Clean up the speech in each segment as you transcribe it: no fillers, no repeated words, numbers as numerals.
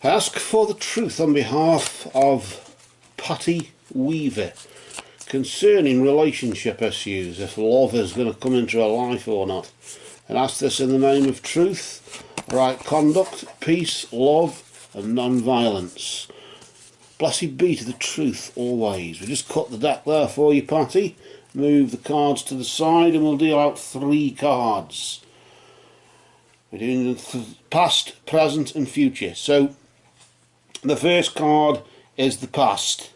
Ask for the truth on behalf of Patty Weaver concerning relationship issues, if love is going to come into her life or not. And ask this in the name of truth, right conduct, peace, love and non-violence. Blessed be to the truth always. We just cut the deck there for you, Patty. Move the cards to the side and we'll deal out 3 cards. We're doing the past, present and future. So the first card is the past.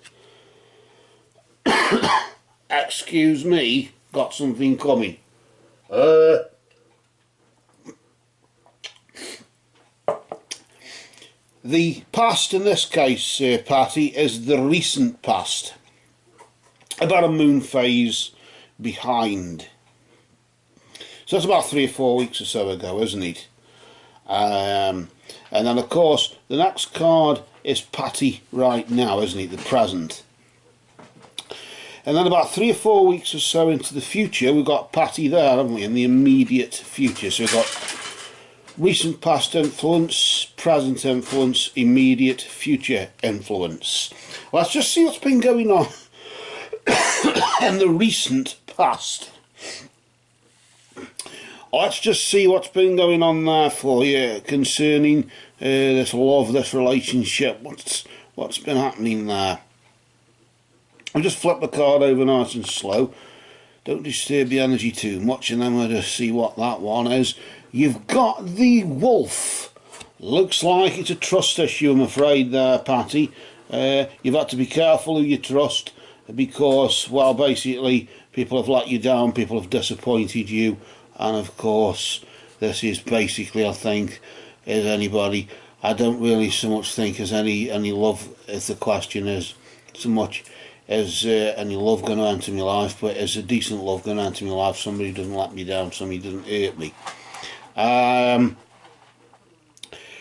Excuse me, got something coming. The past in this case, Patty, is the recent past. About a moon phase behind. So that's about 3 or 4 weeks or so ago, isn't it? And then of course the next card is Patty right now, isn't it? The present. And then about 3 or 4 weeks or so into the future, we've got Patty there, haven't we? In the immediate future. So we've got recent past influence, present influence, immediate future influence. Let's just see what's been going on in the recent past. Let's just see what's been going on there for you concerning this love, this relationship. What's been happening there? I'll just flip the card over nice and slow. Don't disturb the energy too much, and then we'll just see what that one is. You've got the wolf. Looks like it's a trust issue, I'm afraid there, Patty. You've had to be careful who you trust, because, well, basically people have let you down, people have disappointed you, and of course this is basically, I think, is anybody, I don't really so much think as any love, if the question is so much is any love going to enter my life, but is a decent love going to enter my life, somebody who doesn't let me down, somebody who doesn't hurt me.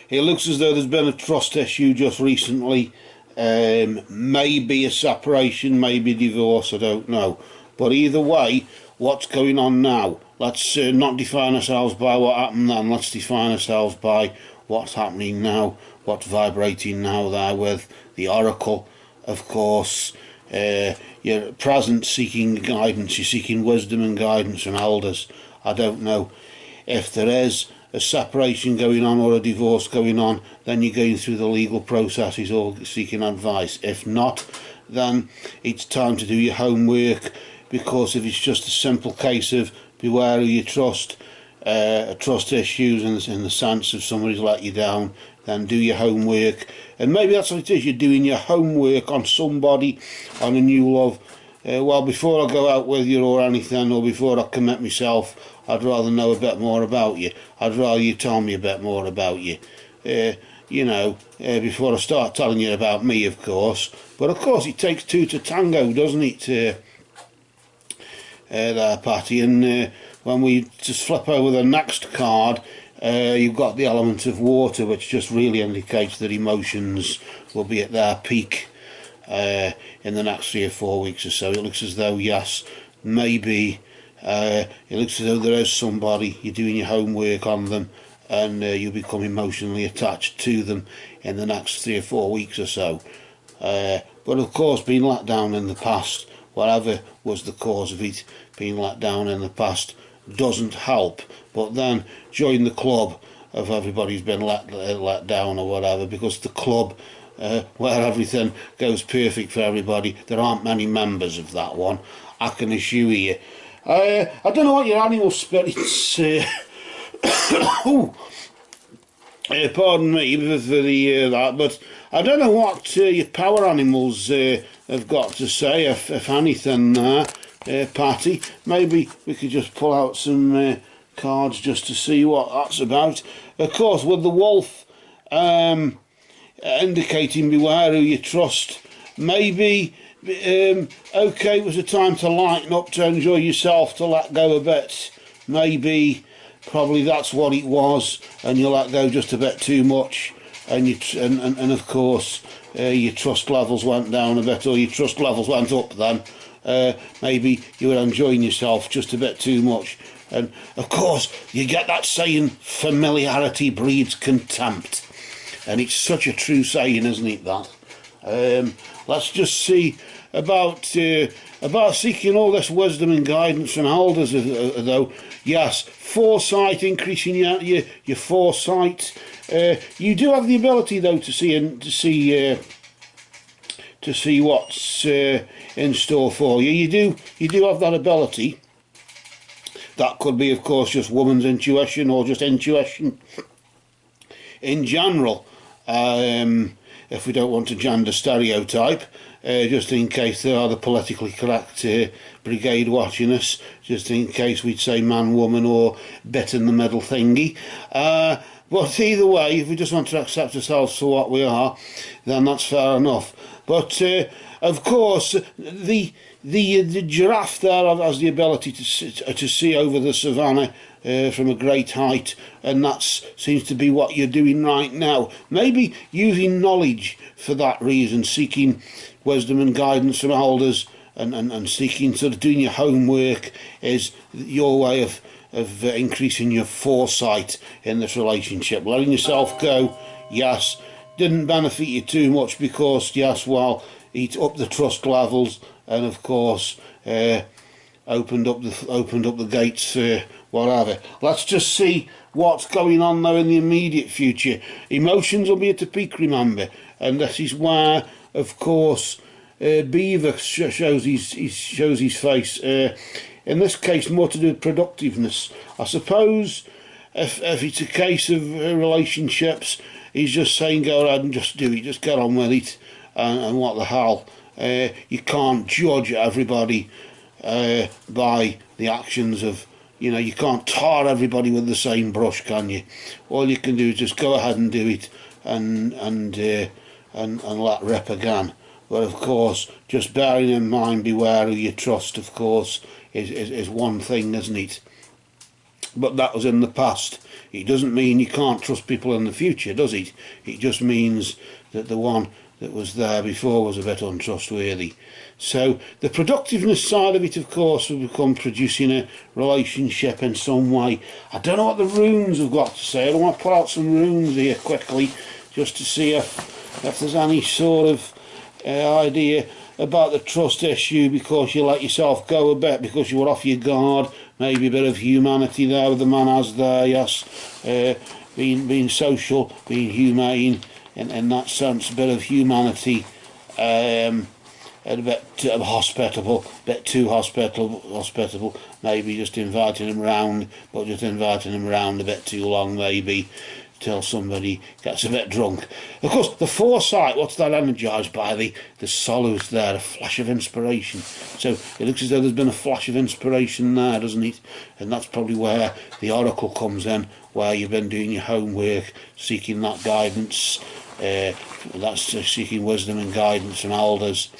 It looks as though there's been a trust issue just recently, maybe a separation, maybe divorce, I don't know, but either way, what's going on now? Let's not define ourselves by what happened then, let's define ourselves by what's happening now, what's vibrating now there with the oracle, of course. You're at present seeking guidance, you're seeking wisdom and guidance from elders. I don't know if there is a separation going on or a divorce going on, then you're going through the legal processes or seeking advice. If not, then it's time to do your homework, because if it's just a simple case of beware who you trust, trust issues in the sense of somebody's let you down, then do your homework. And maybe that's what it is, you're doing your homework on somebody, on a new love. Well, before I go out with you or anything, or before I commit myself, I'd rather know a bit more about you. I'd rather you tell me a bit more about you. You know, before I start telling you about me, of course. But of course it takes 2 to tango, doesn't it, there, Patty? And when we just flip over the next card, you've got the element of water, which just really indicates that emotions will be at their peak in the next 3 or 4 weeks or so. It looks as though, yes, maybe it looks as though there is somebody, you're doing your homework on them, and you become emotionally attached to them in the next 3 or 4 weeks or so. But of course, being let down in the past, whatever was the cause of it, being let down in the past doesn't help. But then join the club of everybody's been let down or whatever, because the club where everything goes perfect for everybody, there aren't many members of that one, I can assure you. I don't know what your animal spirits pardon me for the that, but I don't know what your power animals have got to say, if anything there, Patty. Maybe we could just pull out some cards just to see what that's about. Of course, with the wolf indicating beware who you trust, maybe okay, it was a time to lighten up, to enjoy yourself, to let go a bit. Maybe, probably that's what it was, and you let go just a bit too much, and you and of course your trust levels went down a bit, or your trust levels went up then. Maybe you were enjoying yourself just a bit too much, and of course you get that saying, familiarity breeds contempt. and it's such a true saying, isn't it, that? Let's just see about seeking all this wisdom and guidance from elders, though. Yes, foresight, increasing your foresight. You do have the ability, though, to see what's in store for you. You do have that ability. That could be, of course, just woman's intuition or just intuition in general. If we don't want to gender stereotype, just in case there are the politically correct brigade watching us, just in case we'd say man, woman, or bit in the middle thingy. But either way, if we just want to accept ourselves for what we are, then that's fair enough. But of course, the giraffe there has the ability to see over the savannah from a great height, and that seems to be what you're doing right now. Maybe using knowledge for that reason, seeking wisdom and guidance from elders, and seeking, sort of doing your homework is your way of increasing your foresight in this relationship. Letting yourself go, yes, didn't benefit you too much because, yes, well, it upped the trust levels, and of course opened up the gates for whatever. Let's just see what's going on now in the immediate future. Emotions will be at the peak, remember, and this is where, of course, Beaver shows his face. In this case, more to do with productiveness. I suppose if it's a case of relationships, he's just saying go ahead and just do it, just get on with it, and what the hell. You can't judge everybody by the actions of, you can't tar everybody with the same brush, can you? All you can do is just go ahead and do it, and let rip again. But of course, just bearing in mind, beware who you trust, of course, is one thing, isn't it? But that was in the past. It doesn't mean you can't trust people in the future, does it? It just means that the one that was there before was a bit untrustworthy. So the productiveness side of it, of course, will become producing a relationship in some way. I don't know what the runes have got to say. I don't want to put out some runes here quickly just to see if there's any sort of idea about the trust issue, because you let yourself go a bit because you were off your guard. Maybe a bit of humanity there with the man has there, yes. Being social, being humane in that sense, a bit of humanity, and a bit hospitable, a bit too hospitable, maybe just inviting him round, but just inviting him round a bit too long, maybe, till somebody gets a bit drunk. Of course, the foresight, what's that energised by? The solace there, a flash of inspiration. So it looks as though there's been a flash of inspiration there, doesn't it? And that's probably where the oracle comes in, where you've been doing your homework, seeking that guidance. That's seeking wisdom and guidance from elders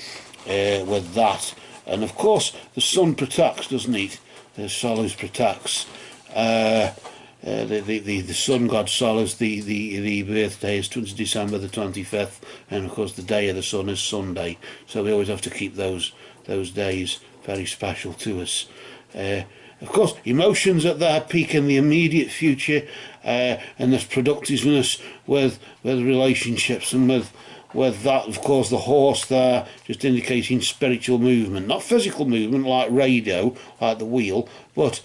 with that. And of course, the sun protects, doesn't it? The Solus protects. The sun god Solus, the birthday is December the 25th, and of course the day of the sun is Sunday. So we always have to keep those days very special to us. Of course, emotions at their peak in the immediate future, and this productiveness with relationships, and with that, of course, the horse there just indicating spiritual movement, not physical movement like radio, like the wheel, but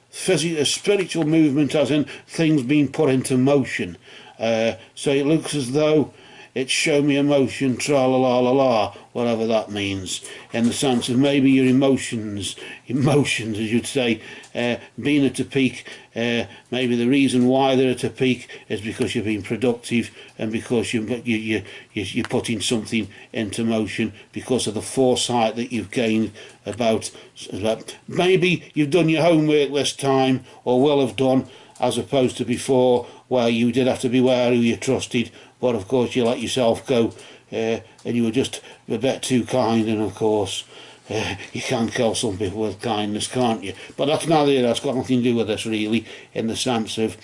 spiritual movement as in things being put into motion. So it looks as though it's show me emotion, tra-la-la-la-la, whatever that means, in the sense of maybe your emotions, as you'd say, being at a peak. Maybe the reason why they're at a peak is because you've been productive, and because you're putting something into motion, because of the foresight that you've gained about maybe you've done your homework this time, or will have done, as opposed to before, where you did have to beware who you trusted, but of course you let yourself go, and you were just a bit too kind, and of course you can kill some people with kindness, can't you? But that's got nothing to do with this really, in the sense of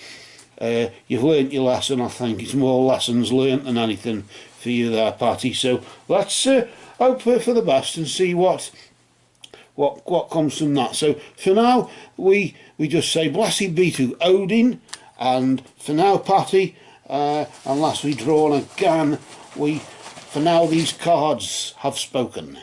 you've learnt your lesson. I think it's more lessons learnt than anything for you there, Patty. So let's hope for the best and see what comes from that. So for now, we just say blessed be to Odin, and for now, Patty, unless we draw again. For now, these cards have spoken.